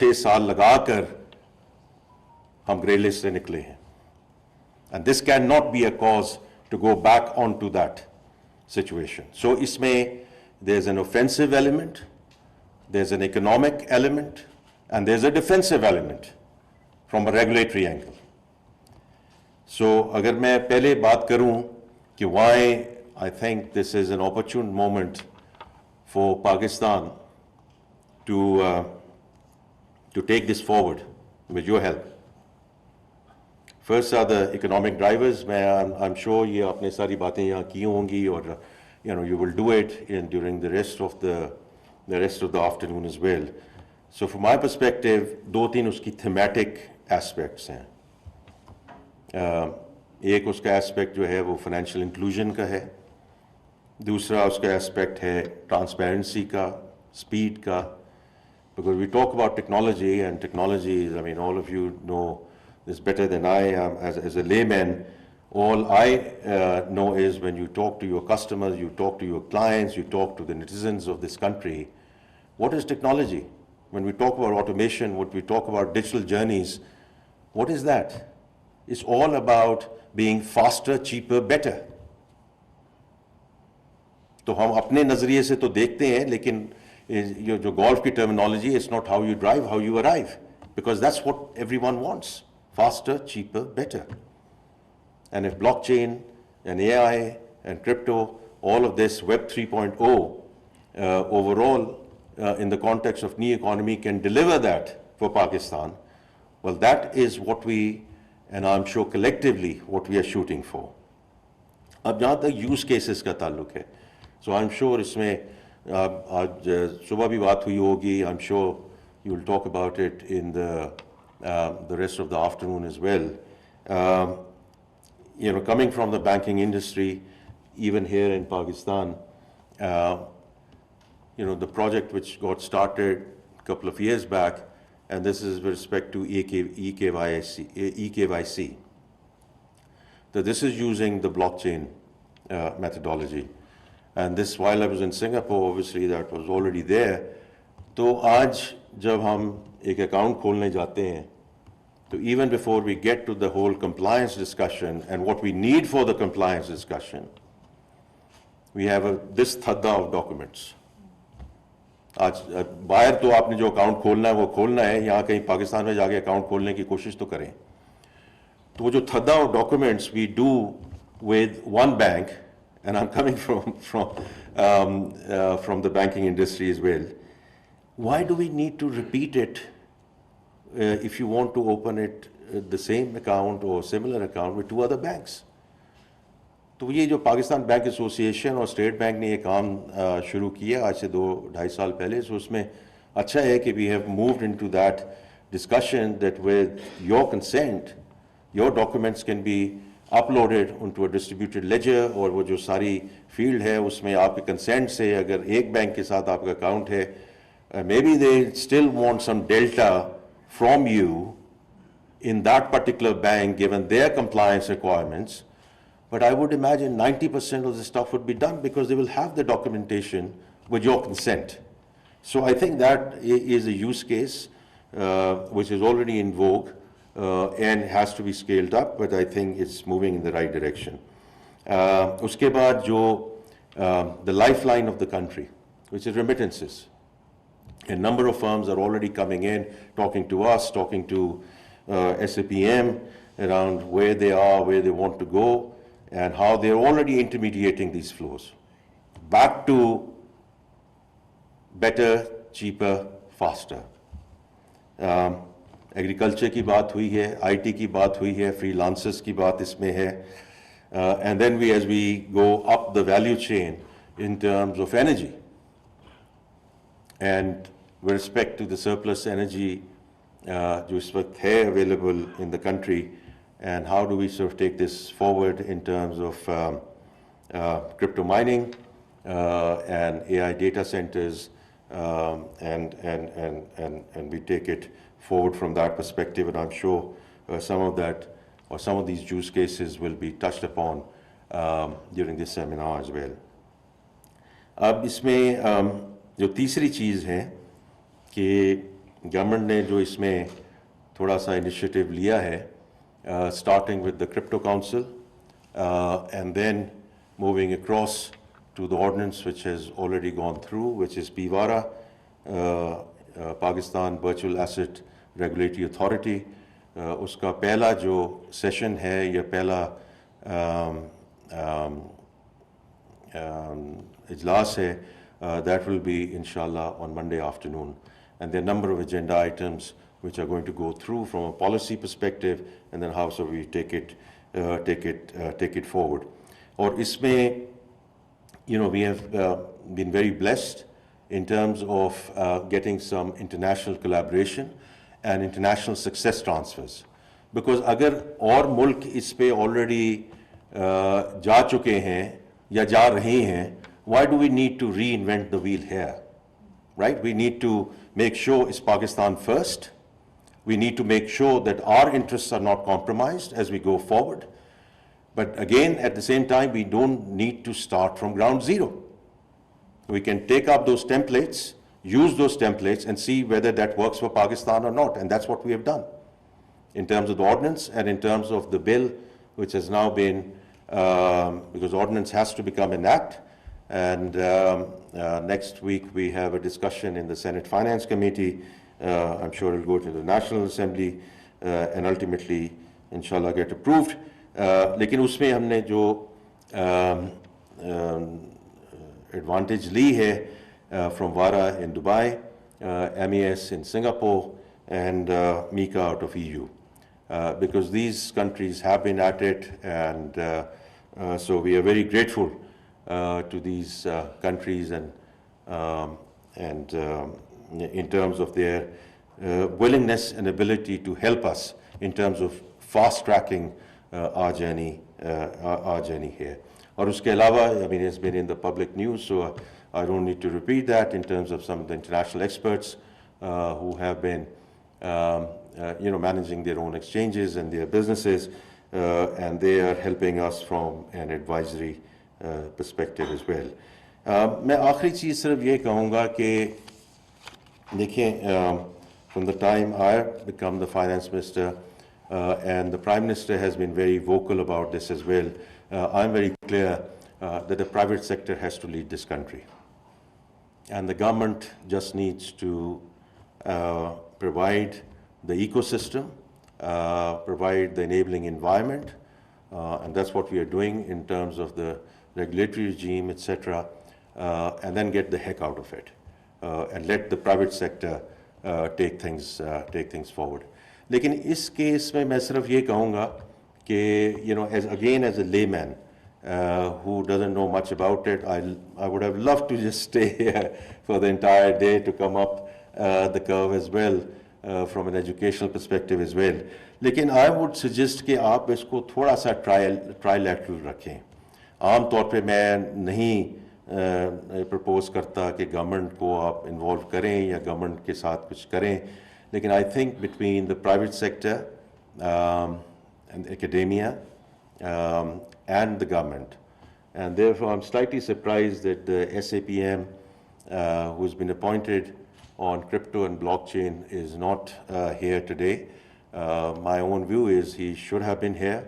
6 साल लगाकर हम ग्रे लिस्ट से निकले हैं, and this cannot be a cause to go back onto that situation. So इसमें there's an offensive element, there's an economic element, and there's a defensive element from a regulatory angle. So अगर मैं पहले बात करूं कि why I think this is an opportune moment for Pakistan to take this forward with your help. First are the economic drivers. I'm sure ये आपने सारी बातें यहाँ की होंगी और you will do it during the rest of the afternoon as well. So from my perspective, 2-3 उसकी thematic aspects हैं. एक उसका aspect जो है वो financial inclusion का है. दूसरा उसका aspect है transparency का, speed का. Because we talk about technology, and technology is, I mean, all of you know this better than I am as a layman. All I know is when you talk to your customers, you talk to your clients, you talk to the citizens of this country, what is technology? When we talk about automation, what we talk about digital journeys, what is that? It's all about being faster, cheaper, better. तो हम अपने नजरिए से तो देखते हैं, लेकिन ये जो golf की terminology, it's not how you drive, how you arrive, because that's what everyone wants: faster, cheaper, better. And if blockchain and AI and crypto, all of this Web 3.0 overall in the context of new economy can deliver that for Pakistan, well, that is what we, and I'm sure collectively, what we are shooting for. अब जहाँ तक use cases का ताल्लुक है, so I'm sure इसमें आज सुबह भी बात हुई होगी. I'm sure you will talk about it in the rest of the afternoon as well. Coming from the banking industry, even here in Pakistan, the project which got started a couple of years back, and this is with respect to EKYC. So this is using the blockchain methodology. And this, while I was in Singapore, obviously that was already there. तो आज जब हम एक account खोलने जाते हैं, so even before we get to the whole compliance discussion and what we need for the compliance discussion, we have this thadda of documents. आज बाहर तो आपने जो account खोलना है वो खोलना है, यहाँ कहीं पाकिस्तान में जाके account खोलने की कोशिश तो करें. तो वो जो thadda of documents we do with one bank, and I'm coming from the banking industry as well. Why do we need to repeat it if you want to open it the same account or similar account with 2 other banks? तो ये जो Pakistan bank association और state bank ने ये काम शुरू किया आज से 2-2.5 साल पहले, so उसमें अच्छा है कि we have moved into that discussion that with your consent, your documents can be uploaded onto a distributed ledger, और वो जो सारी फील्ड है उसमें आपके कंसेंट से अगर एक बैंक के साथ आपका अकाउंट है, maybe they still want some delta from you in that particular bank given their compliance requirements, but I would imagine 90% of the stuff would be done because they will have the documentation with your consent. So I think that is a use case which is already in vogue and has to be scaled up, but I think it's moving in the right direction. Uske baad jo the lifeline of the country, which is remittances. A number of firms are already coming in, talking to us, talking to SAPM around where they are, where they want to go, and how they're already intermediating these flows. Back to better, cheaper, faster. Agriculture की बात हुई है, IT की बात हुई है, freelancers की बात इसमें है, and then we as we go up the value chain in terms of energy and with respect to the surplus energy जो इस वक्त है available in the country, and how do we sort of take this forward in terms of crypto mining and AI data centers, and we take it forward from that perspective, and I'm sure some of that or some of these use cases will be touched upon during this seminar as well. अब इसमें जो तीसरी चीज़ है कि government ने जो इसमें थोड़ा सा इनिशिएटिव लिया है, starting with the crypto council and then moving across to the ordinance which has already gone through, which is PVARA, Pakistan Virtual Asset Regulatory Authority. उसका पहला जो सेशन है या पहला इजलास है, that will be inshallah on Monday afternoon, and there are a number of agenda items which are going to go through from a policy perspective, and then how so we take it forward. Or isme, we have been very blessed in terms of getting some international collaboration and international success transfers, because agar और मुल्क इस पे already जा चुके हैं या जा रहे हैं, why do we need to reinvent the wheel here, right? We need to make sure it's Pakistan first. We need to make sure that our interests are not compromised as we go forward. But again, at the same time, we don't need to start from ground zero. We can take up those templates, use those templates, and see whether that works for Pakistan or not. And that's what we have done in terms of the ordinance and in terms of the bill, which has now been, because ordinance has to become an act. And next week we have a discussion in the Senate Finance Committee. I'm sure it'll go to the National Assembly and ultimately, inshallah, get approved. लेकिन उसमें हमने जो advantage ली है from VARA in Dubai, MES in Singapore, and MICA out of EU, because these countries have been at it, and so we are very grateful to these countries and in terms of their willingness and ability to help us in terms of fast tracking our journey here. Or uske alawa, I mean, it's been in the public news, so I don't need to repeat that in terms of some of the international experts who have been, managing their own exchanges and their businesses, and they are helping us from an advisory perspective as well. मैं आखिरी चीज़ सिर्फ ये कहूँगा कि देखिए, from the time I become the finance minister, and the Prime Minister has been very vocal about this as well, I'm very clear that the private sector has to lead this country. And the government just needs to provide the ecosystem, provide the enabling environment, and that's what we are doing in terms of the regulatory regime, etc., and then get the heck out of it and let the private sector take things forward. लेकिन इस case में मैं सिर्फ ये कहूँगा कि as a layman who doesn't know much about it, I would have loved to just stay here for the entire day to come up the curve as well from an educational perspective as well. लेकिन I would suggest कि आप इसको थोड़ा सा trilateral रखें. आम तौर पे मैं नहीं प्रपोज करता कि गवर्नमेंट को आप इन्वॉल्व करें या गवर्नमेंट के साथ कुछ करें, लेकिन I think between the private sector and academia and the government, and therefore I'm slightly surprised that the SAPM who's been appointed on crypto and blockchain is not here today. My own view is he should have been here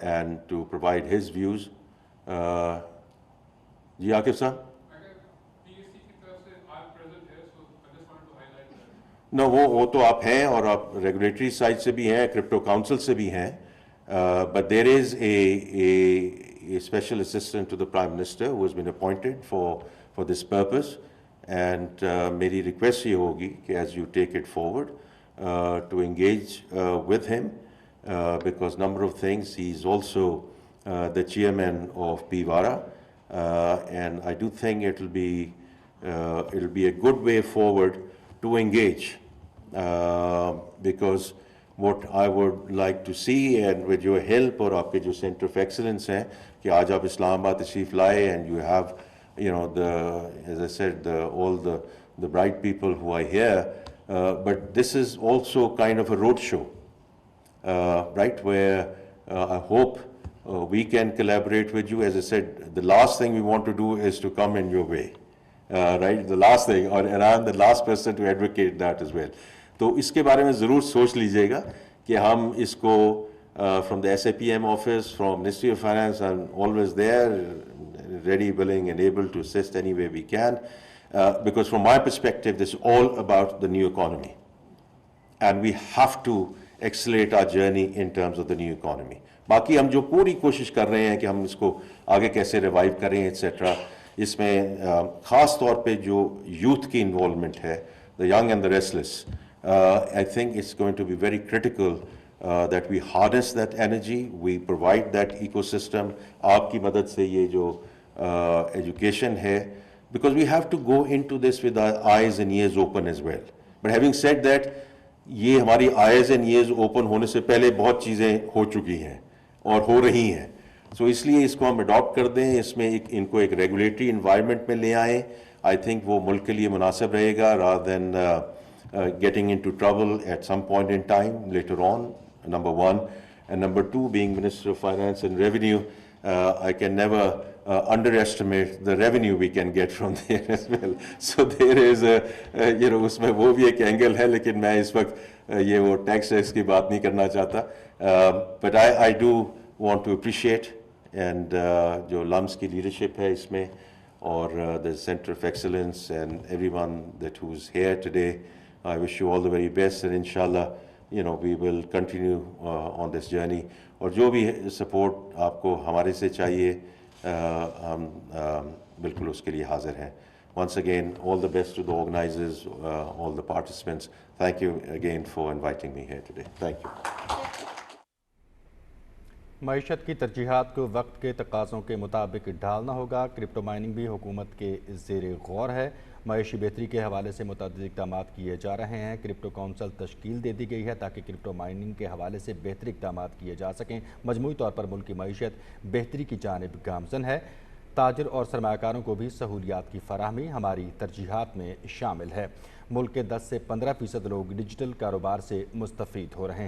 and to provide his views. जी आकिब साहब, No, वो तो आप हैं और आप regulatory side से भी हैं, क्रिप्टो काउंसिल से भी हैं, but there is a special assistant to the Prime Minister who has been appointed for this purpose, and मेरी request ये होगी कि as you take it forward to engage with him, because number of things, he's also the chairman of PVARA, and I do think it'll be a good way forward to engage, because what I would like to see, and with your help और आपके जो Center of Excellence हैं कि आज आप इस्लामाबाद तशरीफ लाए, and you have, as I said, all the bright people who are here, but this is also kind of a road show, right, where I hope we can collaborate with you. As I said, the last thing we want to do is to come in your way. right, the last thing, or and I'm the last person to advocate that as well. तो इसके बारे में ज़रूर सोच लीजिएगा कि हम इसको from the SAPM office, from Ministry of Finance, I'm always there, ready, willing, and able to assist any way we can, because from my perspective, this is all about the new economy, and we have to accelerate our journey in terms of the new economy. बाकी हम जो पूरी कोशिश कर रहे हैं कि हम इसको आगे कैसे रिवाइव करें एट्सेट्रा, इसमें ख़ास तौर पे जो यूथ की इन्वॉल्वमेंट है, the young and the restless, I think it's going to be very critical that we harness that energy, we provide that ecosystem. आपकी मदद से ये जो education है, because we have to go into this with our eyes and ears open as well. But having said that, ये हमारी eyes and ears open होने से पहले बहुत चीज़ें हो चुकी हैं और हो रही हैं. So इसलिए इसको हम adopt कर दें, इसमें इनको एक regulatory environment में ले आएं. I think वो मुल्क के लिए मुनासिब रहेगा, rather than getting into trouble at some point in time later on, number one. And number two, being Minister of Finance and Revenue, I can never underestimate the revenue we can get from there as well. So there is उसमें वो भी एक angle है, लेकिन मैं इस वक्त ये वो टैक्स की बात नहीं करना चाहता. But I do want to appreciate and जो LUMS की leadership है इसमें, or the Center of Excellence and everyone who's here today. I wish you all the very best, and inshallah, we will continue on this journey. और जो भी support आपको हमारे से चाहिए, हम बिल्कुल उसके लिए हाजिर हैं. Once again, all the best to the organizers, all the participants. Thank you again for inviting me here today. Thank you. मईशत की तरजीहात को वक्त के तकाज़ों के मुताबिक ढालना होगा. क्रिप्टो माइनिंग भी हुकूमत के ज़ेरे गौर है. मईशी बेहतरी के हवाले से मुतअद्दिद इक़दाम किए जा रहे हैं. क्रिप्टो कौंसल तश्कील दे दी गई है ताकि क्रिप्टो माइनिंग के हवाले से बेहतरी इक़दाम किए जा सकें. मजमूई तौर पर मुल्क की मईशत बेहतरी की जानिब गामज़न है. ताजिर और सरमायाकारों को भी सहूलियात की फराहमी हमारी तरजीहात में शामिल है. मुल्क के 10 से 15% लोग डिजिटल कारोबार से मुस्तफ़ीद हो रहे हैं.